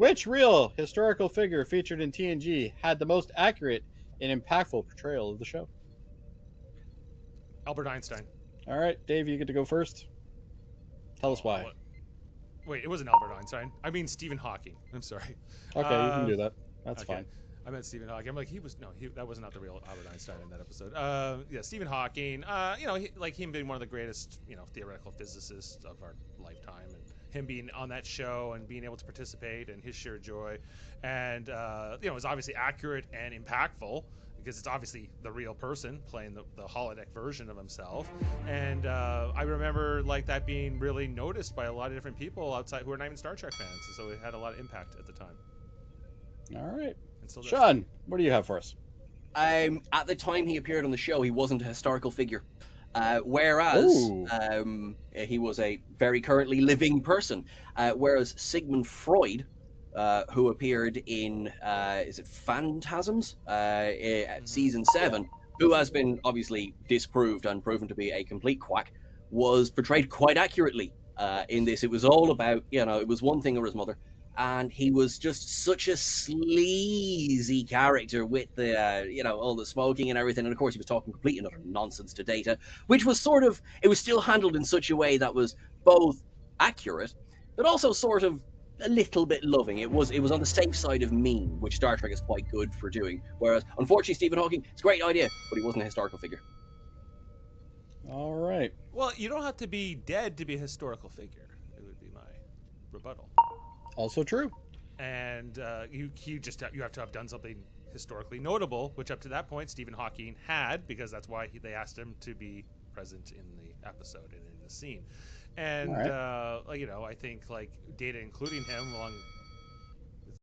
Which real historical figure featured in TNG had the most accurate and impactful portrayal of the show? Albert Einstein. All right, Dave, you get to go first. Tell us Oh, why. wait, it wasn't Albert Einstein. I mean Stephen Hawking. I'm sorry. Okay, you can Uh, do that. That's okay. fine. I meant Stephen Hawking. I'm like, that was not the real Albert Einstein in that episode. Yeah, Stephen Hawking. Like him being one of the greatest, theoretical physicists of our lifetime, and him being on that show and being able to participate and his sheer joy, and it was obviously accurate and impactful because it's obviously the real person playing the holodeck version of himself. And I remember like that being really noticed by a lot of different people outside who are not even Star Trek fans, and so it had a lot of impact at the time, All right. and still does. Sean, what do you have for us? At the time he appeared on the show, he wasn't a historical figure. Whereas Oh. he was a very currently living person. Whereas Sigmund Freud, who appeared in, is it Phantasms? Season Yeah. 7, who has been obviously disproved and proven to be a complete quack, was portrayed quite accurately in this. It was all about, it was one thing or his mother. And he was just such a sleazy character with the, all the smoking and everything. And of course, he was talking complete and utter nonsense to Data, which was it was still handled in such a way that was both accurate, but also sort of a little bit loving. It was on the safe side of mean, which Star Trek is quite good for doing. Whereas, unfortunately, Stephen Hawking, it's a great idea, but he wasn't a historical figure. All right. Well, you don't have to be dead to be a historical figure. It would be my rebuttal. Also true. And you have to have done something historically notable, which up to that point Stephen Hawking had, because that's why they asked him to be present in the episode and in the scene. All And right. I think like Data, including him, along